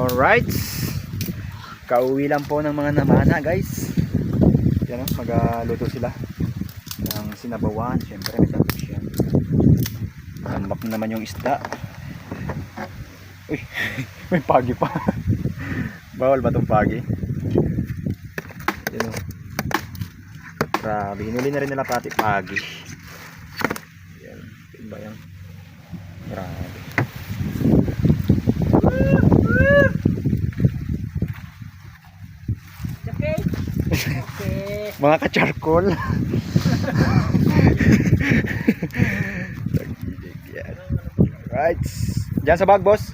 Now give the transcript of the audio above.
Alright. Kauwi lang po ng mga namana guys. Yan o, magluto sila ng sinabawan. Siyempre may tapos yan. Tambak naman yung isda. Uy, may pagi pa. Bawal ba itong pagi? Yan o. Grabe, hinuli na rin nila pati pagi. Yan, ba yan? Grabe. Okay. Mga ka-charcoal. Right. Diyan sa bag, boss.